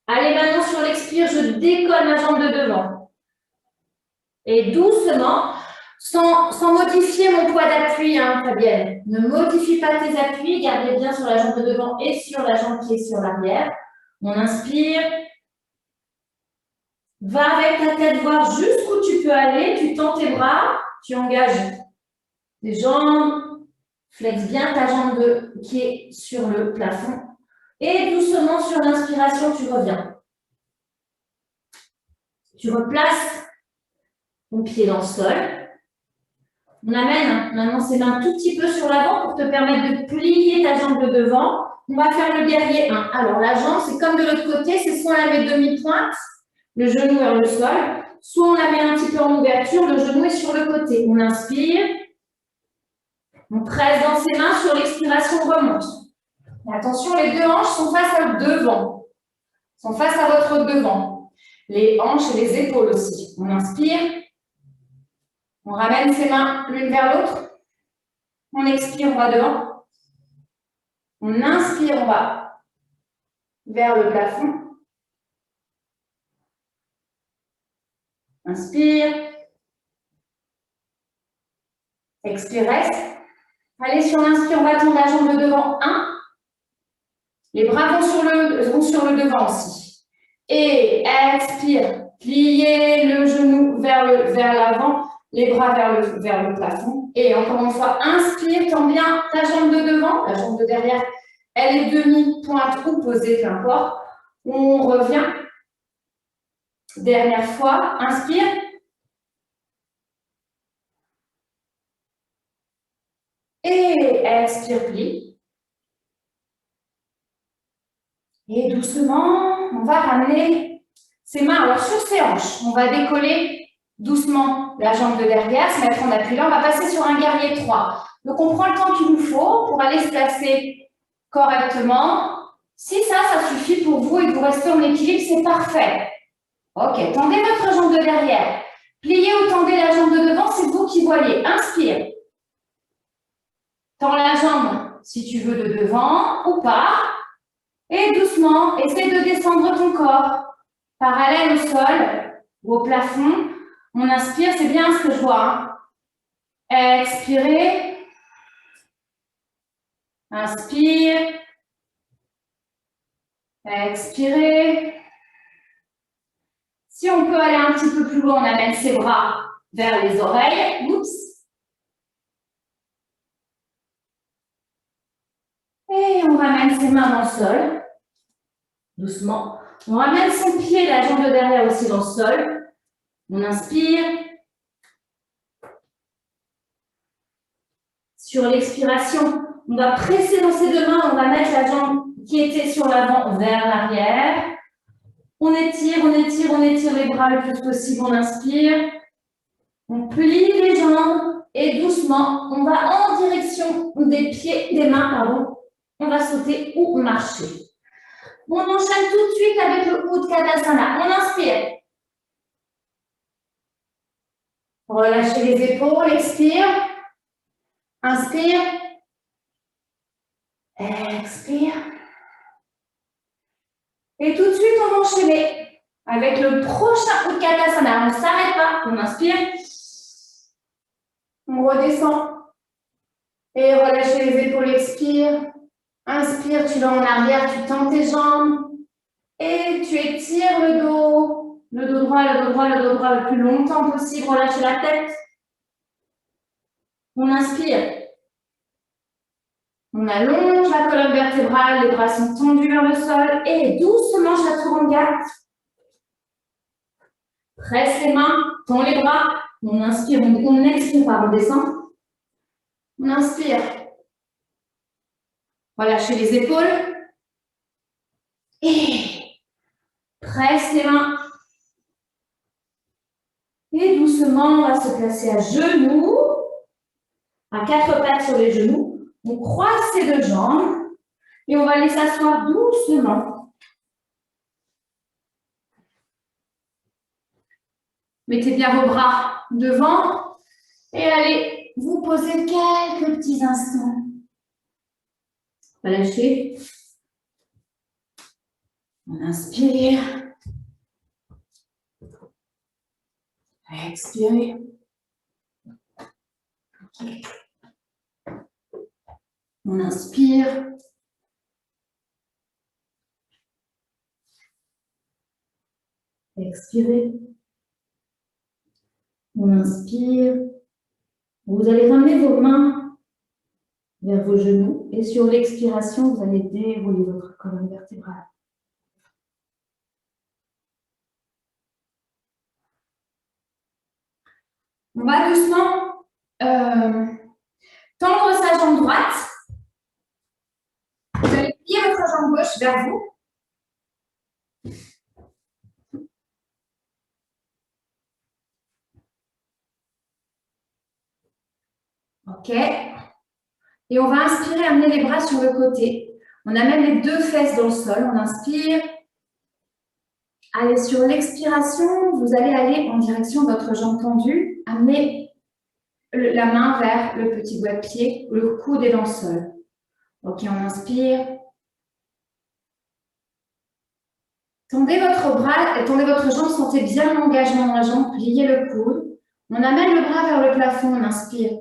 Allez, maintenant sur l'expire, je décolle ma jambe de devant. Et doucement, sans modifier mon poids d'appui, hein, Fabienne. Ne modifie pas tes appuis, gardez bien sur la jambe de devant et sur la jambe qui est sur l'arrière. On inspire. Va avec ta tête voir jusqu'où tu peux aller. Tu tends tes bras, tu engages tes jambes. Flex bien ta jambe qui est sur le plafond. Et doucement, sur l'inspiration, tu reviens. Tu replaces ton pied dans le sol. On amène maintenant ses mains tout petit peu sur l'avant pour te permettre de plier ta jambe de devant. On va faire le guerrier 1. Alors, la jambe, c'est comme de l'autre côté, c'est soit on la met demi-pointe, le genou vers le sol, soit on la met un petit peu en ouverture, le genou est sur le côté. On inspire. On presse dans ses mains, sur l'expiration, on remonte. Et attention, les deux hanches sont face à devant. Sont face à votre devant. Les hanches et les épaules aussi. On inspire. On ramène ses mains l'une vers l'autre. On expire, on va devant. On inspire, on va vers le plafond. Inspire. Expire, reste. Allez, sur l'inspire, on va tendre la jambe de devant. 1. Les bras vont sur le devant aussi. Et expire. Pliez le genou vers l'avant, les bras vers le plafond. Et encore une fois, inspire, tends bien ta jambe de devant, la jambe de derrière, elle est demi-pointe ou posée, peu importe. On revient. Dernière fois, inspire. Et expire, plie. Et doucement, on va ramener ses mains alors sur ses hanches. On va décoller doucement la jambe de derrière, se mettre en appui. Là, on va passer sur un guerrier 3. Donc, on prend le temps qu'il nous faut pour aller se placer correctement. Si ça suffit pour vous et que vous restez en équilibre, c'est parfait. Ok, tendez votre jambe de derrière. Pliez ou tendez la jambe de devant, c'est vous qui voyez. Inspire. Tends la jambe, si tu veux, de devant ou pas. Et doucement, essaie de descendre ton corps. Parallèle au sol ou au plafond. On inspire, c'est bien ce que je vois. Expirez. Inspire. Expirez. Si on peut aller un petit peu plus loin, on amène ses bras vers les oreilles. Oups. Et on ramène ses mains dans le sol. Doucement. On ramène son pied, la jambe de derrière aussi dans le sol. On inspire. Sur l'expiration, on va presser dans ses deux mains. On va mettre la jambe qui était sur l'avant vers l'arrière. On étire, on étire, on étire les bras le plus possible. On inspire. On plie les jambes. Et doucement, on va en direction des pieds, des mains, pardon. On va sauter ou marcher. On enchaîne tout de suite avec le Utkatasana. On inspire. Relâchez les épaules, expire. Inspire. Expire. Et tout de suite, on va enchaîner avec le prochain Utkatasana. On ne s'arrête pas. On inspire. On redescend. Et relâchez les épaules, expire. Inspire, tu vas en arrière, tu tends tes jambes. Et tu étires le dos. Le dos droit, le dos droit, le dos droit le plus longtemps possible. Relâchez la tête. On inspire. On allonge la colonne vertébrale, les bras sont tendus vers le sol. Et doucement, chaturanga. Presse les mains, tend les bras. On inspire, on expire, on descend. On inspire. Relâchez les épaules. Et presse les mains. Et doucement, on va se placer à genoux. À quatre pattes sur les genoux. On croise ces deux jambes. Et on va aller s'asseoir doucement. Mettez bien vos bras devant. Et allez vous poser quelques petits instants. Relâchez. On inspire. Expirez. On inspire. Expirez. On inspire. Vous allez ramener vos mains vers vos genoux et sur l'expiration, vous allez dérouler votre colonne vertébrale. On va doucement tendre sa jambe droite. Vous allez plier votre jambe gauche vers vous. Ok. Et on va inspirer, amener les bras sur le côté. On amène les deux fesses dans le sol. On inspire. Allez, sur l'expiration, vous allez aller en direction de votre jambe tendue. Amenez la main vers le petit doigt de pied. Le coude est dans le sol. Ok, on inspire. Tendez votre bras, tendez votre jambe, sentez bien l'engagement dans la jambe, pliez le coude. On amène le bras vers le plafond, on inspire.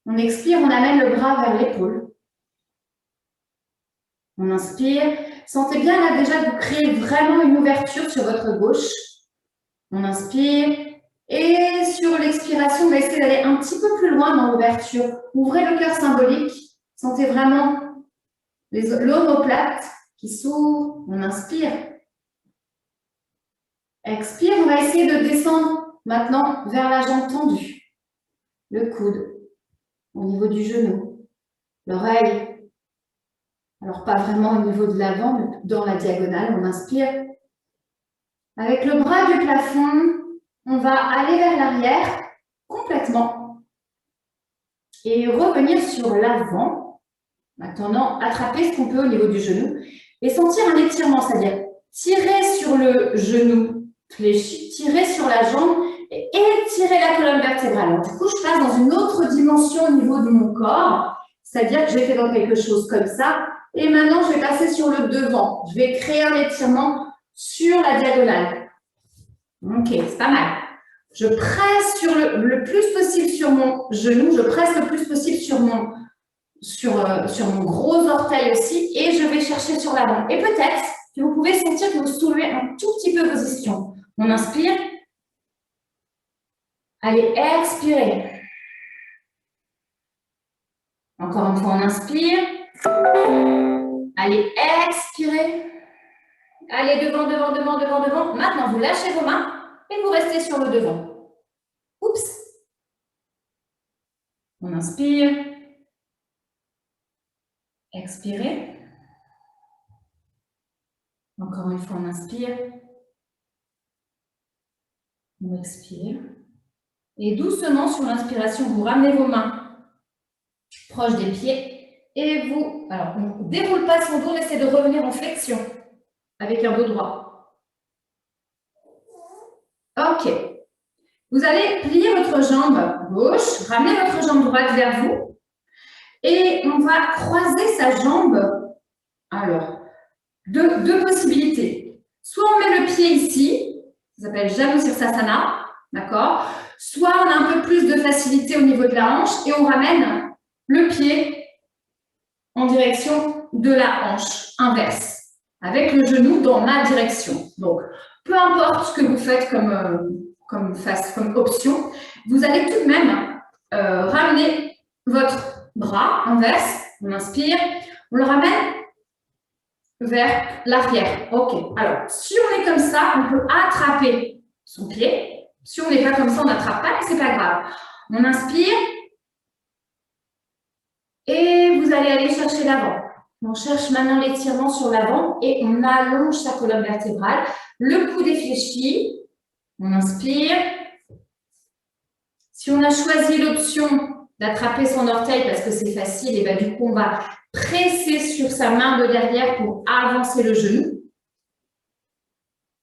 On expire, on amène le bras vers l'épaule. On inspire. Sentez bien là déjà que vous créez vraiment une ouverture sur votre gauche. On inspire. Et sur l'expiration, on va essayer d'aller un petit peu plus loin dans l'ouverture. Ouvrez le cœur symbolique. Sentez vraiment l'omoplate qui s'ouvre. On inspire. Expire. On va essayer de descendre maintenant vers la jambe tendue. Le coude au niveau du genou. L'oreille. Alors, pas vraiment au niveau de l'avant, mais dans la diagonale. On inspire. Avec le bras du plafond, on va aller vers l'arrière complètement et revenir sur l'avant. Maintenant, attraper ce qu'on peut au niveau du genou et sentir un étirement, c'est-à-dire tirer sur le genou fléchi, tirer sur la jambe et étirer la colonne vertébrale. Alors, du coup, je passe dans une autre dimension au niveau de mon corps, c'est-à-dire que j'ai fait dans quelque chose comme ça et maintenant, je vais passer sur le devant. Je vais créer un étirement sur la diagonale. Ok, c'est pas mal. Je presse sur le plus possible sur mon genou, je presse le plus possible sur mon gros orteil aussi et je vais chercher sur l'avant. Et peut-être que vous pouvez sentir que vous soulevez un tout petit peu vos ischions. On inspire. Allez, expirez. Encore une fois, on inspire. Allez, expirez. Allez, devant, devant, devant, devant, devant. Maintenant, vous lâchez vos mains et vous restez sur le devant. Oups. On inspire. Expirez. Encore une fois, on inspire. On expire. Et doucement, sur l'inspiration, vous ramenez vos mains proches des pieds. Et vous, alors, on ne déroule pas son dos, on essaie de revenir en flexion avec un dos droit. Ok. Vous allez plier votre jambe gauche, ramener votre jambe droite vers vous. Et on va croiser sa jambe. Alors, deux possibilités. Soit on met le pied ici, ça s'appelle Janu Sirsasana, d'accord? Soit on a un peu plus de facilité au niveau de la hanche et on ramène le pied en direction de la hanche inverse, avec le genou dans ma direction. Donc, peu importe ce que vous faites comme option, vous allez tout de même ramener votre bras inverse. On inspire, on le ramène vers l'arrière. Ok. Alors, si on est comme ça, on peut attraper son pied. Si on n'est pas comme ça, on n'attrape pas, mais ce n'est pas grave. On inspire et vous allez aller chercher l'avant. On cherche maintenant l'étirement sur l'avant et on allonge sa colonne vertébrale. Le coude est fléchi. On inspire. Si on a choisi l'option d'attraper son orteil parce que c'est facile, et bien du coup, on va presser sur sa main de derrière pour avancer le genou.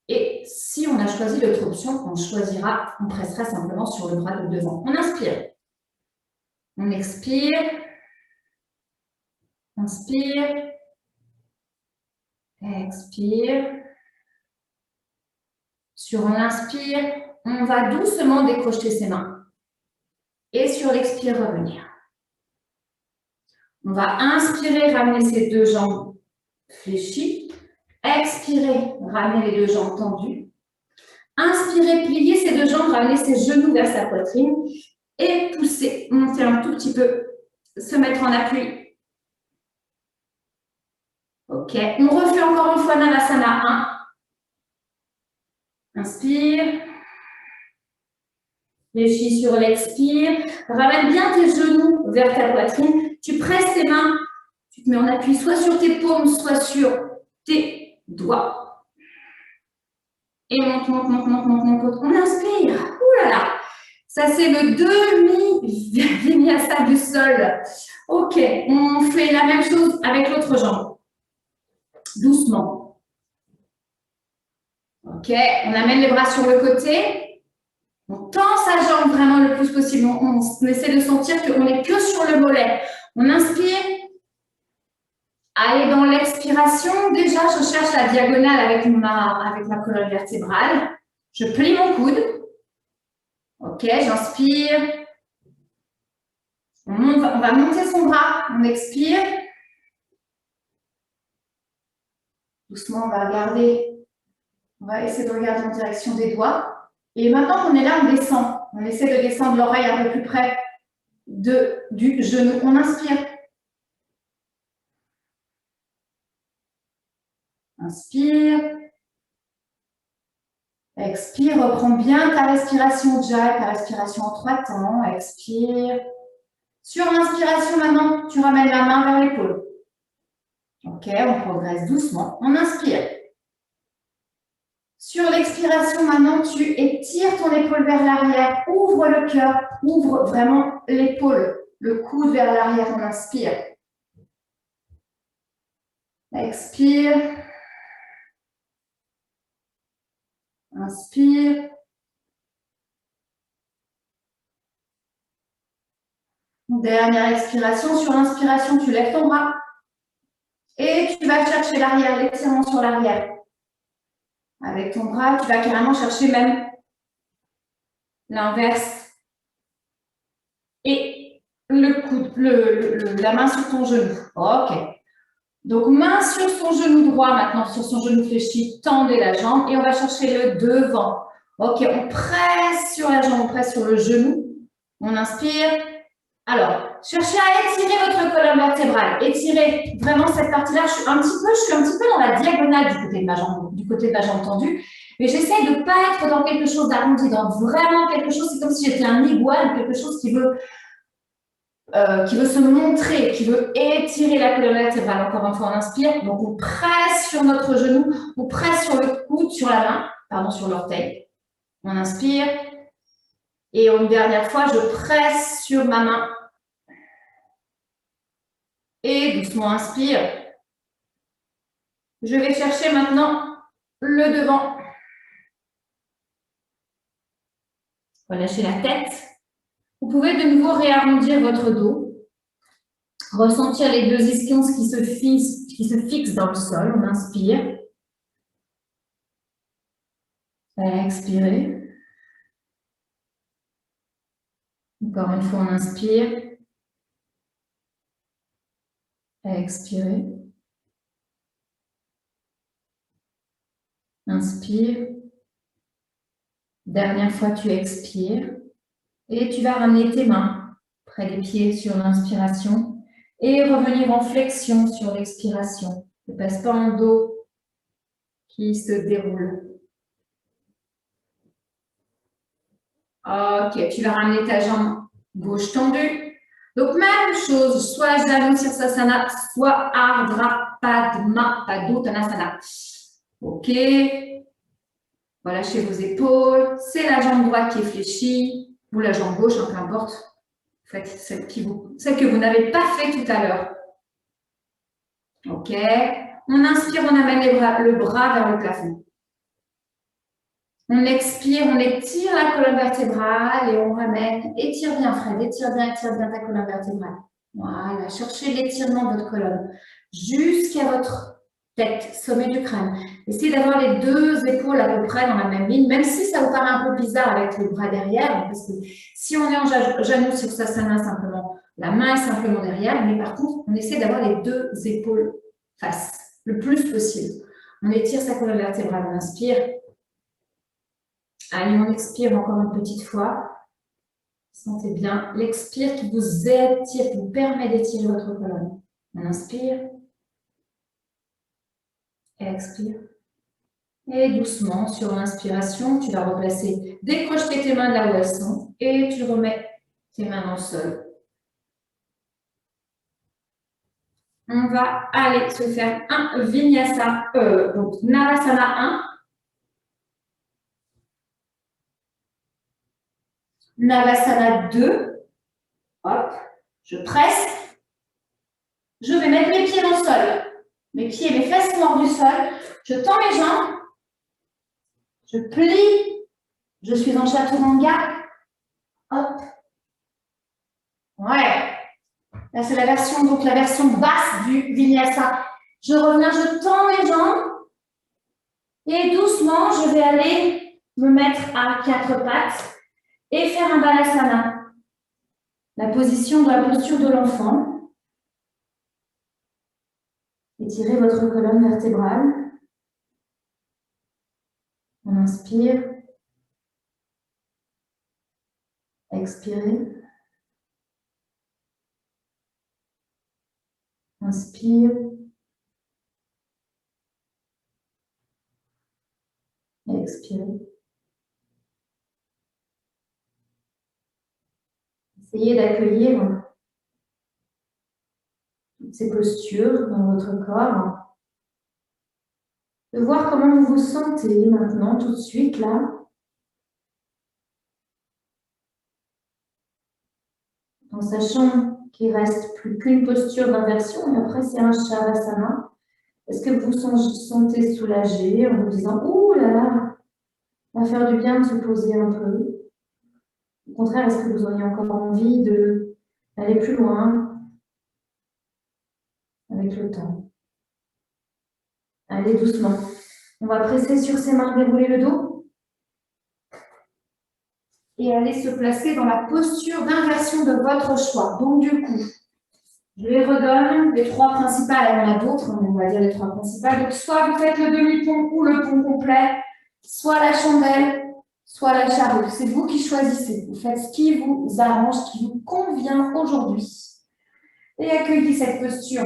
Et si on a choisi l'autre option, on pressera simplement sur le bras de devant. On inspire. On expire. Inspire. Expire. Sur l'inspire, on va doucement décrocher ses mains. Et sur l'expire, revenir. On va inspirer, ramener ses deux jambes fléchies. Expirer, ramener les deux jambes tendues. Inspirez, plier ses deux jambes, ramener ses genoux vers sa poitrine. Et pousser, monter un tout petit peu, se mettre en appui. Ok, on refait encore une fois Navasana 1. Inspire. Fléchis sur l'expire. Ramène bien tes genoux vers ta poitrine. Tu presses tes mains. Tu te mets en appui soit sur tes paumes, soit sur tes doigts. Et monte, monte, monte, monte, monte, monte. On inspire. Ouh là là. Ça, c'est le demi-vinyasa du sol. Ok, on fait la même chose avec l'autre jambe. Doucement. Ok, on amène les bras sur le côté. On tend sa jambe vraiment le plus possible. On essaie de sentir qu'on n'est que sur le mollet. On inspire. Allez, dans l'expiration, déjà, je cherche la diagonale avec ma colonne vertébrale. Je plie mon coude. Ok, j'inspire. On va monter son bras. On expire. Doucement, on va essayer de regarder en direction des doigts. Et maintenant qu'on est là, on descend. On essaie de descendre l'oreille un peu plus près du genou. On inspire. Inspire. Expire, reprends bien ta respiration Jai, ta respiration en 3 temps. Expire. Sur l'inspiration maintenant, tu ramènes la main vers l'épaule. Ok, on progresse doucement. On inspire. Sur l'expiration maintenant, tu étires ton épaule vers l'arrière. Ouvre le cœur, ouvre vraiment l'épaule, le coude vers l'arrière. On inspire. Expire. Inspire. Dernière expiration. Sur l'inspiration, tu lèves ton bras. Et tu vas chercher l'arrière, l'étirement sur l'arrière. Avec ton bras, tu vas carrément chercher même l'inverse. Et le coude, la main sur ton genou. Ok. Donc, main sur son genou droit, maintenant sur son genou fléchi, tendez la jambe et on va chercher le devant. Ok, on presse sur la jambe, on presse sur le genou. On inspire. Alors, cherchez à étirer votre colonne vertébrale. Étirez vraiment cette partie-là. Je suis un petit peu dans la diagonale du côté de ma jambe tendue. Mais j'essaie de ne pas être dans quelque chose d'arrondi, dans vraiment quelque chose, c'est comme si j'étais un iguane, quelque chose qui veut se montrer, qui veut étirer la colonne vertébrale. Encore une fois, on inspire. Donc, on presse sur notre genou, on presse sur le coude, sur la main, pardon, sur l'orteil. On inspire. Et une dernière fois, je presse sur ma main. Et doucement, inspire. Je vais chercher maintenant le devant. Relâchez la tête. Vous pouvez de nouveau réarrondir votre dos. Ressentir les deux ischions qui se fixent dans le sol. On inspire. Expirez. Encore une fois, on inspire. Expirez. Inspire. Dernière fois, tu expires. Et tu vas ramener tes mains près des pieds sur l'inspiration et revenir en flexion sur l'expiration. Ne passe pas en dos qui se déroule. Ok, tu vas ramener ta jambe gauche tendue. Donc, même chose, soit Janu Sirsasana, soit Ardha Padma Padottanasana. Ok. Relâchez vos épaules. C'est la jambe droite qui est fléchie, ou la jambe gauche, peu importe. Faites celle que vous n'avez pas fait tout à l'heure. Ok. On inspire, on amène le bras vers le plafond. On expire, on étire la colonne vertébrale et on ramène. Étire bien, Fred, étire bien ta colonne vertébrale. Voilà, cherchez l'étirement de votre colonne jusqu'à votre tête, sommet du crâne. Essayez d'avoir les deux épaules à peu près dans la même ligne, même si ça vous paraît un peu bizarre avec le bras derrière, parce que si on est en Janu Sirsasana simplement, la main est simplement derrière, mais par contre, on essaie d'avoir les deux épaules face, le plus possible. On étire sa colonne vertébrale, on inspire. Allez, on expire encore une petite fois. Sentez bien l'expire qui vous étire, qui vous permet d'étirer votre colonne. On inspire. Et expire. Et doucement, sur l'inspiration, tu vas replacer, décrocher tes mains de là où elles sont et tu remets tes mains dans le sol. On va aller se faire un Vinyasa, donc Navasana 1. Navasana 2. Hop, je presse. Je vais mettre mes pieds dans le sol. Mes pieds, mes fesses sont hors du sol. Je tends mes jambes. Je plie. Je suis en chaturanga. Hop. Ouais. Là, c'est la version basse du Vinyasa. Je reviens, je tends mes jambes. Et doucement, je vais aller me mettre à 4 pattes et faire un Balasana. La posture de l'enfant. Étirez votre colonne vertébrale. On inspire. Expirez. Inspire. Et expirez. Essayez d'accueillir toutes ces postures dans votre corps. De voir comment vous vous sentez maintenant, tout de suite, là. En sachant qu'il ne reste plus qu'une posture d'inversion, et après c'est un Shavasana. Est-ce que vous vous sentez soulagé en vous disant « Ouh là là, ça va faire du bien de se poser un peu ». Au contraire, est-ce que vous auriez encore envie d'aller plus loin avec le temps? Allez doucement. On va presser sur ses mains, dérouler le dos. Et aller se placer dans la posture d'inversion de votre choix. Donc du coup, je les redonne, les trois principales, il y en a d'autres, mais on va dire les trois principales. Donc soit vous faites le demi-pont ou le pont complet, soit la chandelle, soit la charrue. C'est vous qui choisissez. Vous faites ce qui vous arrange, ce qui vous convient aujourd'hui. Et accueillez cette posture.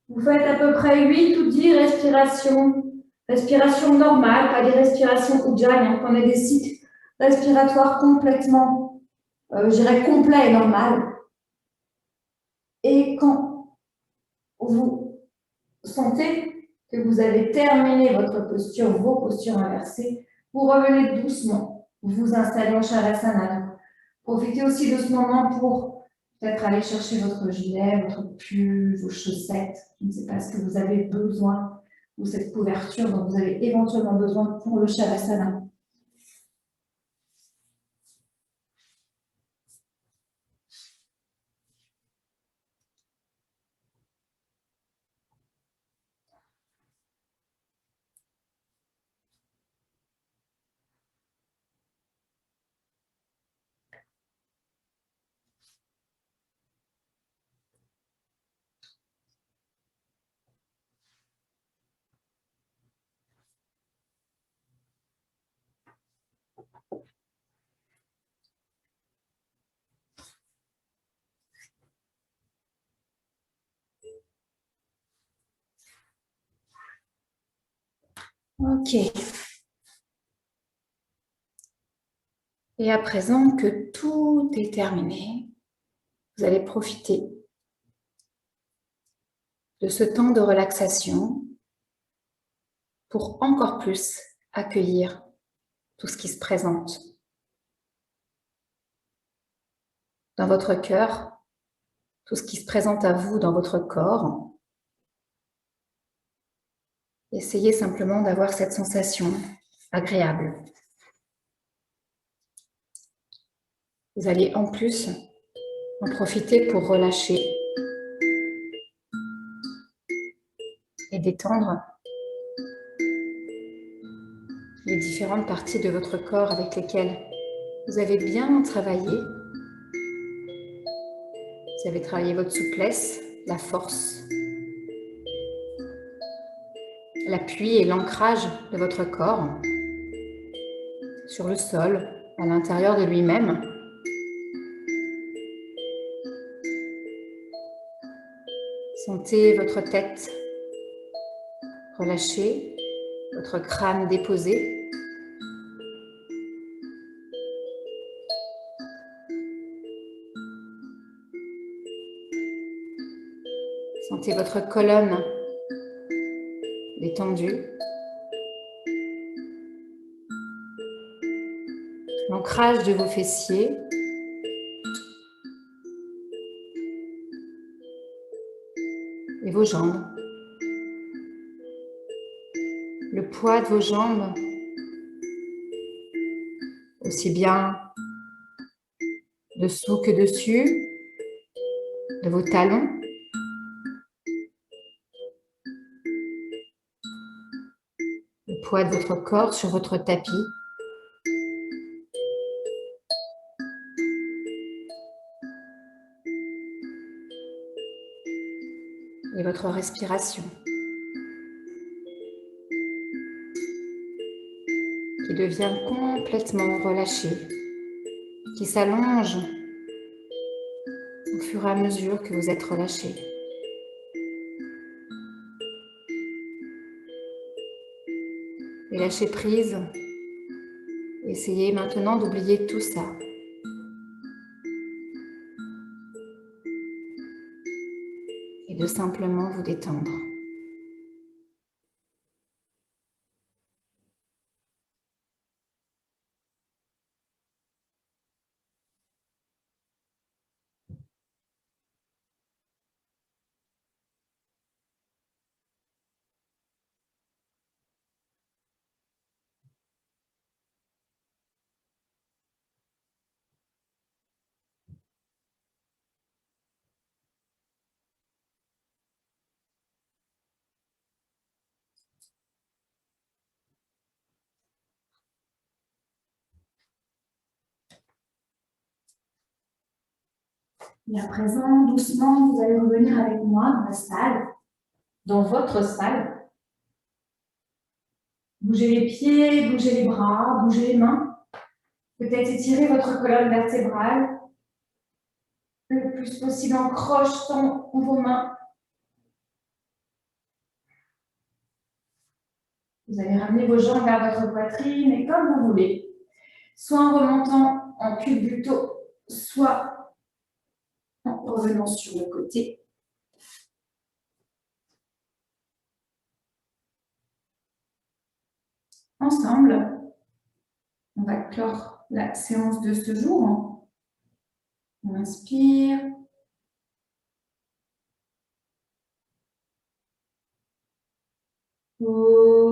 Vous faites à peu près 8 ou 10 respirations. Respiration normale, pas des respirations Ujjayi, on a des cycles respiratoires complètement, je dirais, complets et normales. Et quand vous sentez que vous avez terminé votre posture, vos postures inversées, vous revenez doucement, vous vous installez en Shavasana. Profitez aussi de ce moment pour peut-être aller chercher votre gilet, votre pull, vos chaussettes. Je ne sais pas ce que vous avez besoin ou cette couverture dont vous avez éventuellement besoin pour le Shavasana. Ok. Et à présent que tout est terminé, vous allez profiter de ce temps de relaxation pour encore plus accueillir tout ce qui se présente dans votre cœur, tout ce qui se présente à vous dans votre corps. Essayez simplement d'avoir cette sensation agréable. Vous allez en plus en profiter pour relâcher et détendre les différentes parties de votre corps avec lesquelles vous avez bien travaillé. Vous avez travaillé votre souplesse, la force, l'appui et l'ancrage de votre corps sur le sol, à l'intérieur de lui-même. Sentez votre tête relâchée, votre crâne déposé. Sentez votre colonne détendue. l'ancrage de vos fessiers. Et vos jambes. Le poids de vos jambes, aussi bien dessous que dessus, de vos talons. Le poids de votre corps sur votre tapis. Et votre respiration qui devient complètement relâchée, qui s'allonge au fur et à mesure que vous êtes relâché. Et lâchez prise. Essayez maintenant d'oublier tout ça. Et de simplement vous détendre. Et à présent, doucement, vous allez revenir avec moi dans la salle, dans votre salle. Bougez les pieds, bougez les bras, bougez les mains. Peut-être étirez votre colonne vertébrale le plus possible en crochetant vos mains. Vous allez ramener vos jambes vers votre poitrine et comme vous voulez, soit en remontant en culbuto, soit en revenant sur le côté. Ensemble, on va clore la séance de ce jour. On inspire. Oh.